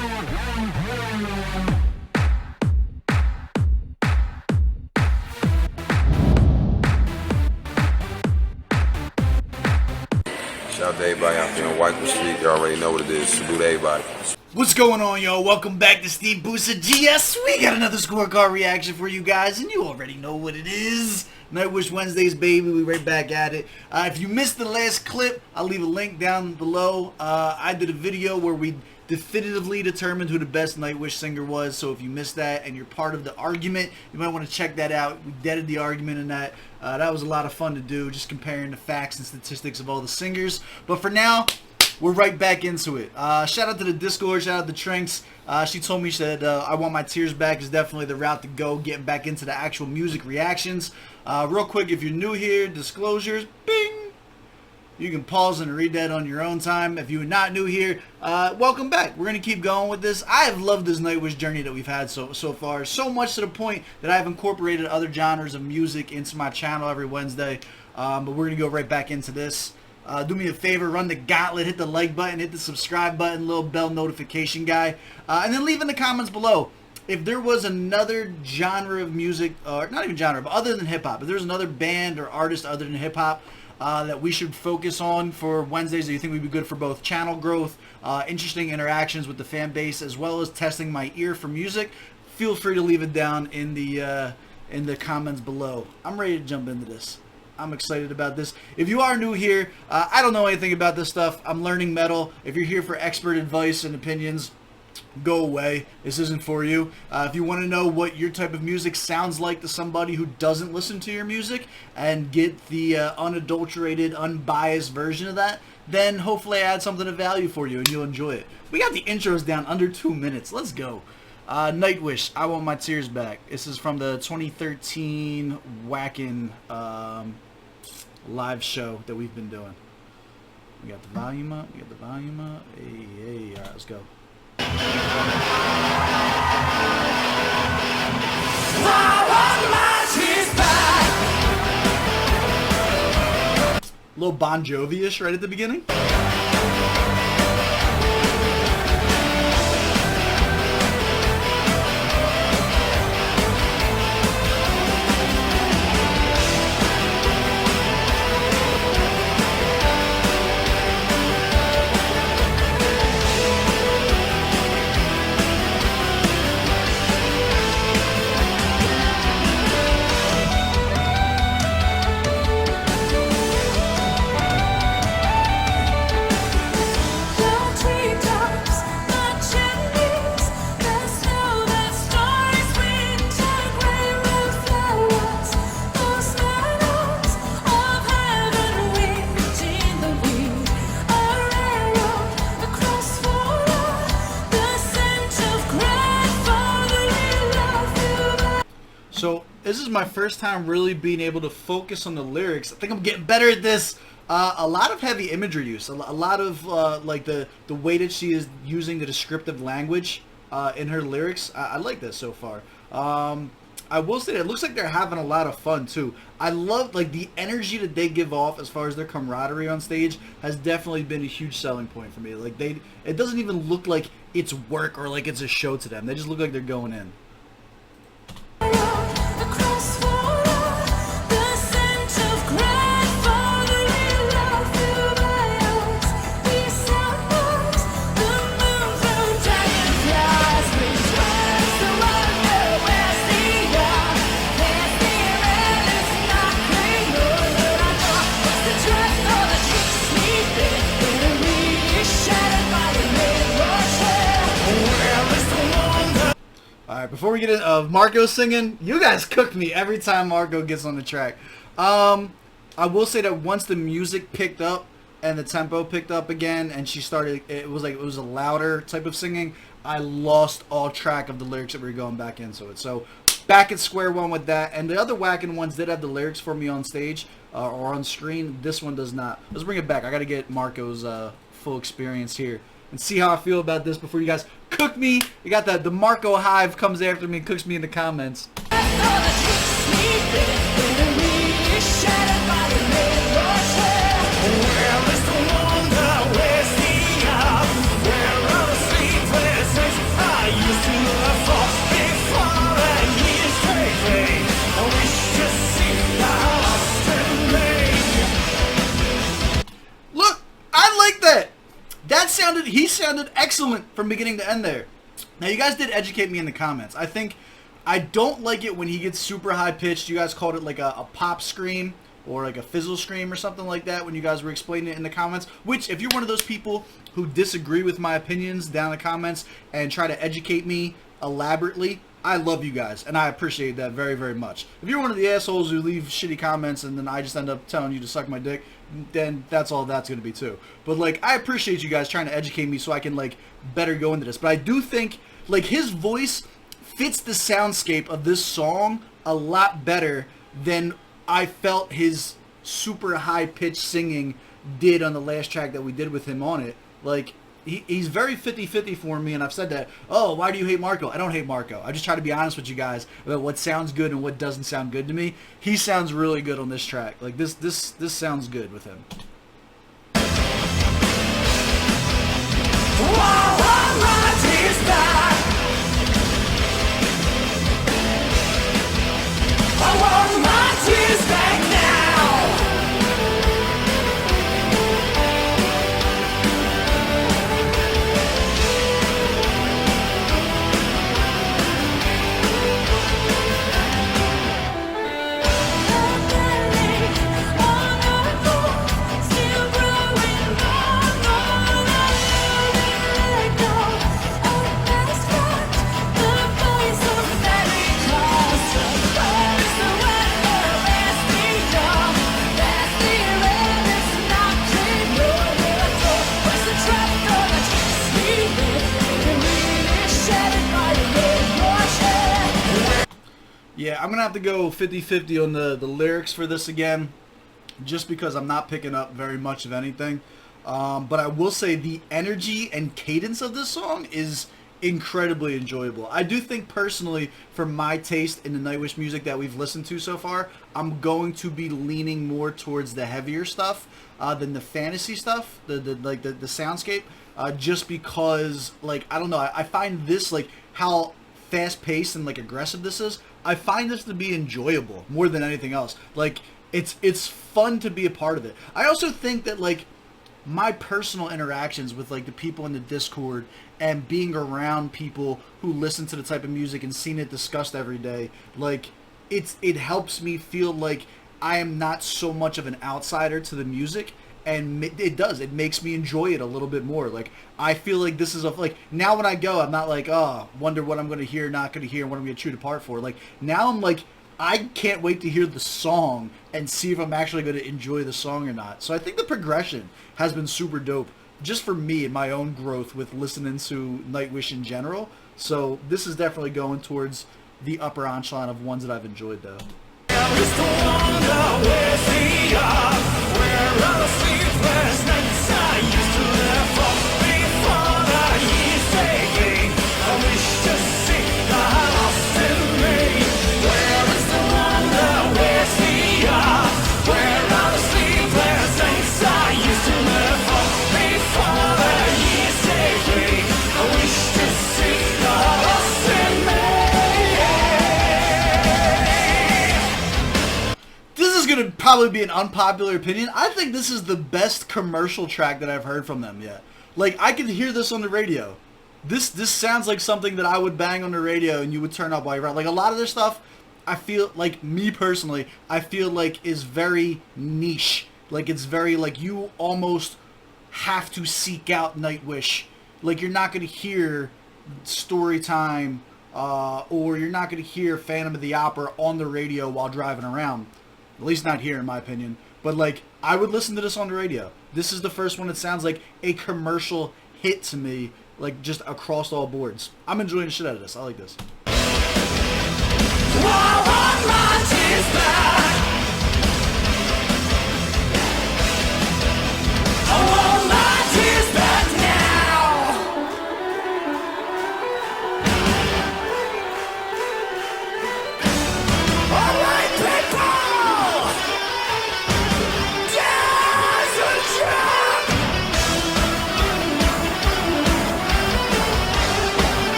Shout out to everybody out there on White Street. You already know what it is. Salute to everybody. What's going on, y'all? Welcome back to SteveBussaGS. We got another scorecard reaction for you guys, and you already know what it is. Nightwish Wednesdays, baby. We right back at it. If you missed the last clip, I'll leave a link down below. I did a video where we definitively determined who the best Nightwish singer was, so if you missed that and you're part of the argument, you might want to check that out. We deaded the argument in that. That was a lot of fun to do, just comparing the facts and statistics of all the singers. But for now, we're right back into it. Shout out to the Discord, shout out to Trinks. She told me, she said, I Want My Tears Back is definitely the route to go, getting back into the actual music reactions. Real quick, if you're new here, disclosures, bing! You can pause and read that on your own time. If you're not new here, welcome back. We're going to keep going with this. I have loved this Nightwish journey that we've had so far. So much to the point that I've incorporated other genres of music into my channel every Wednesday. But we're going to go right back into this. Do me a favor, run the gauntlet, hit the like button, hit the subscribe button, little bell notification guy. And then leave in the comments below if there was another genre of music, or not even genre, but other than hip-hop. If there's another band or artist other than hip-hop that we should focus on for Wednesdays that you think would be good for both channel growth, interesting interactions with the fan base, as well as testing my ear for music, feel free to leave it down in the comments below. I'm ready to jump into this. I'm excited about this. If you are new here, I don't know anything about this stuff. I'm learning metal. If you're here for expert advice and opinions, go away. This isn't for you. If you want to know what your type of music sounds like to somebody who doesn't listen to your music and get the unadulterated, unbiased version of that, then hopefully I add something of value for you and you'll enjoy it. We got the intros down under 2 minutes. Let's go. Nightwish, I Want My Tears Back. This is from the 2013 Whackin' live show that we've been doing. We got the volume up. We got the volume up. Hey, all right, let's go. A little Bon Jovi-ish right at the beginning. So this is my first time really being able to focus on the lyrics. I think I'm getting better at this. A lot of heavy imagery use, a lot of like the way that she is using the descriptive language in her lyrics. I like that so far. I will say that it looks like they're having a lot of fun too. I love like the energy that they give off as far as their camaraderie on stage has definitely been a huge selling point for me. Like it doesn't even look like it's work or like it's a show to them. They just look like they're going in. Alright, before we get into Marco singing, you guys cook me every time Marco gets on the track. I will say that once the music picked up and the tempo picked up again and she started, it was a louder type of singing, I lost all track of the lyrics that we were going back into it. So back at square one with that. And the other Whackin' ones did have the lyrics for me on stage or on screen. This one does not. Let's bring it back. I got to get Marco's full experience here and see how I feel about this before you guys cook me. You got the Marco Hive comes after me and cooks me in the comments. sounded excellent from beginning to end there. Now, you guys did educate me in the comments. I don't like it when he gets super high-pitched. You guys called it like a pop scream or like a fizzle scream or something like that when you guys were explaining it in the comments, which if you're one of those people who disagree with my opinions down in the comments and try to educate me elaborately, I love you guys, and I appreciate that very, very much. If you're one of the assholes who leave shitty comments and then I just end up telling you to suck my dick, then that's all that's going to be too. But, like, I appreciate you guys trying to educate me so I can, like, better go into this. But I do think, like, his voice fits the soundscape of this song a lot better than I felt his super high-pitched singing did on the last track that we did with him on it. Like, he's very 50-50 for me, and I've said that. Oh, why do you hate Marco? I don't hate Marco. I just try to be honest with you guys about what sounds good and what doesn't sound good to me. He sounds really good on this track. Like, this sounds good with him. Yeah, I'm going to have to go 50-50 on the lyrics for this again, just because I'm not picking up very much of anything. But I will say the energy and cadence of this song is incredibly enjoyable. I do think personally, for my taste in the Nightwish music that we've listened to so far, I'm going to be leaning more towards the heavier stuff than the fantasy stuff, the soundscape, just because, like, I don't know, I find this, like, how fast-paced and, like, aggressive this is, I find this to be enjoyable more than anything else. Like, it's fun to be a part of it. I also think that, like, my personal interactions with, like, the people in the Discord and being around people who listen to the type of music and seeing it discussed every day, like, it helps me feel like I am not so much of an outsider to the music, and it makes me enjoy it a little bit more. Like, I feel like this is like, now when I go, I'm not like, oh, wonder what I'm going to hear, not going to hear, what I'm going to chew apart for. Like, now I'm like, I can't wait to hear the song and see if I'm actually going to enjoy the song or not. So I think the progression has been super dope, just for me and my own growth with listening to Nightwish in general. So this is definitely going towards the upper echelon of ones that I've enjoyed, though. Gonna probably be an unpopular opinion. I think this is the best commercial track that I've heard from them yet. Like, I can hear this on the radio. This sounds like something that I would bang on the radio and you would turn up while you're out. Like, a lot of their stuff, I feel like, me personally, I feel like is very niche. Like, it's very, like, you almost have to seek out Nightwish. Like, you're not gonna hear Storytime or you're not gonna hear Phantom of the Opera on the radio while driving around. At least not here, in my opinion. But, like, I would listen to this on the radio. This is the first one that sounds like a commercial hit to me, like, just across all boards. I'm enjoying the shit out of this. I like this.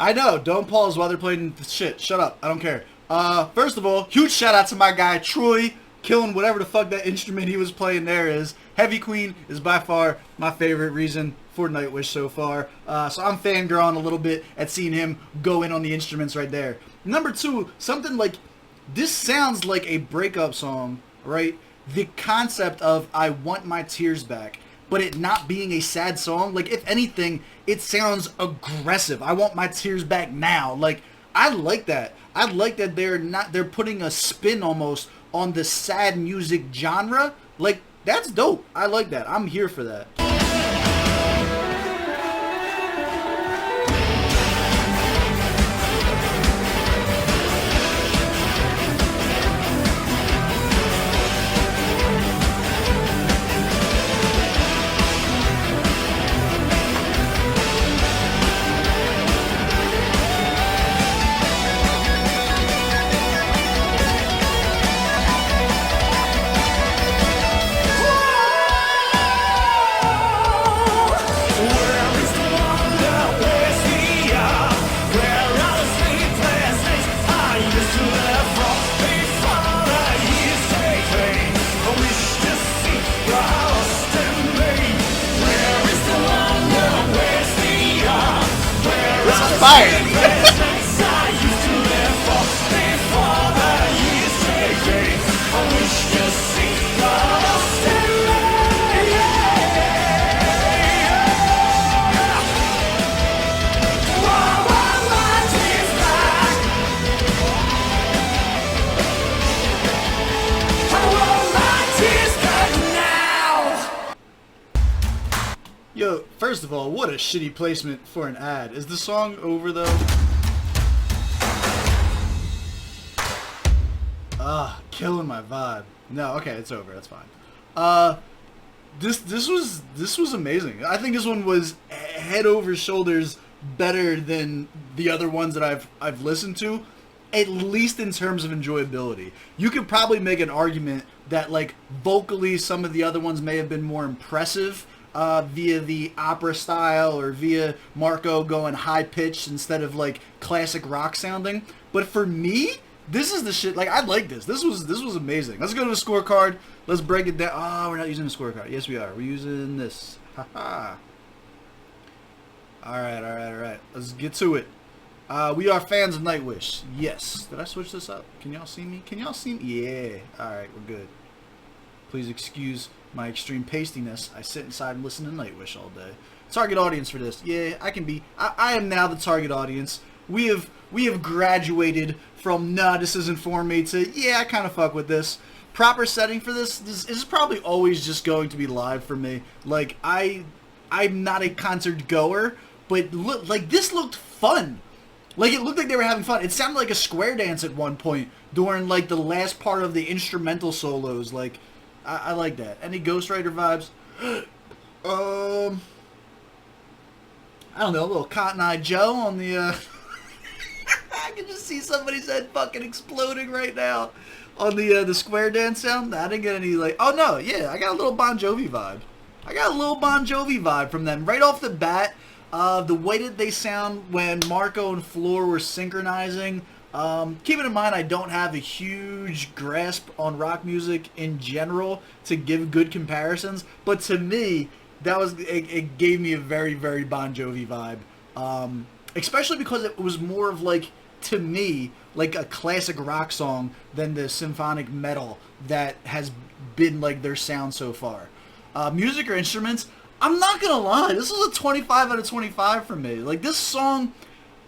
I know. Don't pause while they're playing the shit. Shut up. I don't care. First of all, huge shout out to my guy Troy, killing whatever the fuck that instrument he was playing there is. Heavy Queen is by far my favorite reason for Nightwish so far. So I'm fangirling a little bit at seeing him go in on the instruments right there. Number two, something like this sounds like a breakup song, right? The concept of I want my tears back, but it not being a sad song. Like, if anything, it sounds aggressive. I want my tears back now. Like, I like that. I like that they're putting a spin almost on the sad music genre. Like, that's dope. I like that. I'm here for that. Fire. Yo, first of all, what a shitty placement for an ad. Is the song over though? Killing my vibe. No, okay, it's over. That's fine. This was amazing. I think this one was head over shoulders better than the other ones that I've listened to, at least in terms of enjoyability. You could probably make an argument that, like, vocally some of the other ones may have been more impressive via the opera style or via Marco going high pitched instead of like classic rock sounding. But for me, this is the shit. Like, I like this. This was amazing. Let's go to the scorecard. Let's break it down. Oh, we're not using the scorecard. Yes, we are. We're using this. Haha. All right. Let's get to it. We are fans of Nightwish. Yes. Did I switch this up? Can y'all see me? Yeah. All right, we're good. Please excuse my extreme pastiness. I sit inside and listen to Nightwish all day. Target audience for this. Yeah, I can be. I am now the target audience. We have graduated from nah, this isn't for me to yeah, I kind of fuck with this. Proper setting for this is probably always just going to be live for me. Like, I'm not a concert goer, but like this looked fun. Like, it looked like they were having fun. It sounded like a square dance at one point during like the last part of the instrumental solos. Like, I like that. Any Ghost Rider vibes? I don't know, a little Cotton Eye Joe on the, I can just see somebody's head fucking exploding right now on the square dance sound. I didn't get any, like, oh no, yeah, I got a little Bon Jovi vibe from them. Right off the bat, the way that they sound when Marco and Floor were synchronizing. Keeping in mind I don't have a huge grasp on rock music in general to give good comparisons, but to me, it gave me a very, very Bon Jovi vibe. Especially because it was more of like, to me, like a classic rock song than the symphonic metal that has been like their sound so far. Music or instruments, I'm not gonna lie, this is a 25 out of 25 for me. Like, this song,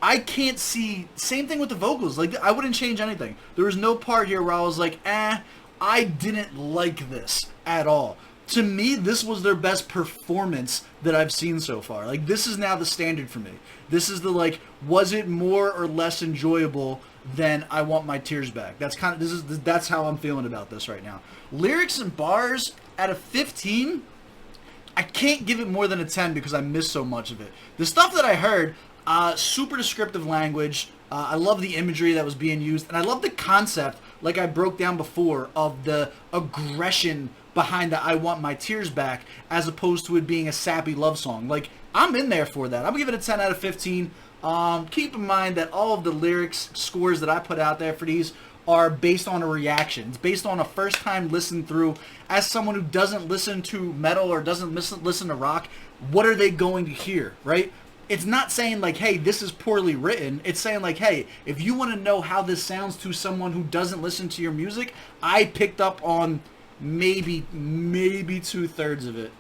I can't see, same thing with the vocals, like, I wouldn't change anything. There was no part here where I was like, I didn't like this at all. To me, this was their best performance that I've seen so far. Like, this is now the standard for me. This is the, like, was it more or less enjoyable than I Want My Tears Back? That's kind of, that's how I'm feeling about this right now. Lyrics and bars, out of 15, I can't give it more than a 10 because I missed so much of it. The stuff that I heard, super descriptive language. I love the imagery that was being used, and I love the concept, like I broke down before, of the aggression behind the I Want My Tears Back, as opposed to it being a sappy love song. Like, I'm in there for that. I'm gonna give it a 10 out of 15. Keep in mind that all of the lyrics scores that I put out there for these are based on a reaction. It's based on a first time listen through. As someone who doesn't listen to metal or doesn't listen to rock, what are they going to hear, right? It's not saying like, hey, this is poorly written. It's saying like, hey, if you want to know how this sounds to someone who doesn't listen to your music, I picked up on maybe 2/3 of it.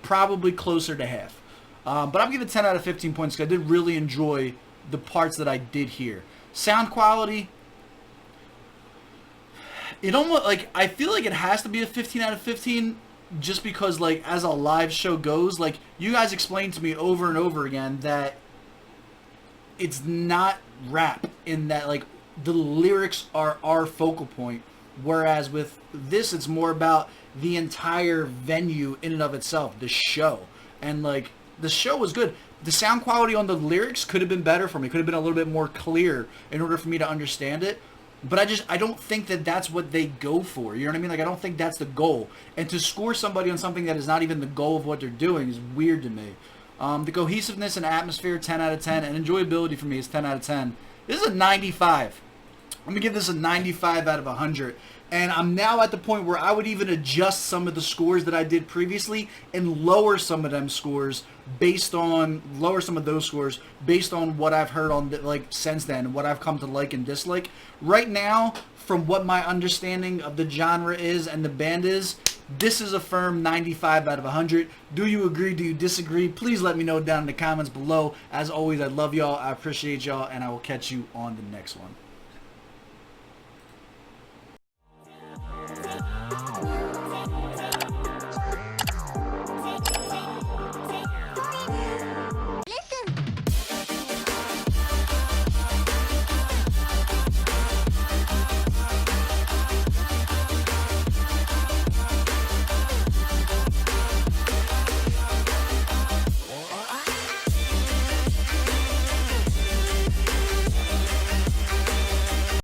Probably closer to half. But I'm giving 10 out of 15 points because I did really enjoy the parts that I did hear. Sound quality, it almost, like, I feel like it has to be a 15 out of 15 just because, like, as a live show goes, like, you guys explained to me over and over again that it's not rap in that, like, the lyrics are our focal point, whereas with this, it's more about the entire venue in and of itself, the show. And, like, the show was good. The sound quality on the lyrics could have been better for me. Could have been a little bit more clear in order for me to understand it. But I don't think that that's what they go for. You know what I mean? Like, I don't think that's the goal. And to score somebody on something that is not even the goal of what they're doing is weird to me. The cohesiveness and atmosphere, 10 out of 10. And enjoyability for me is 10 out of 10. This is a 95. I'm going to give this a 95 out of 100. And I'm now at the point where I would even adjust some of the scores that I did previously and lower some of them scores based on, lower some of those scores based on what I've heard on, like, since then, what I've come to like and dislike. Right now, from what my understanding of the genre is and the band is, this is a firm 95 out of 100. Do you agree? Do you disagree? Please let me know down in the comments below. As always, I love y'all. I appreciate y'all, and I will catch you on the next one.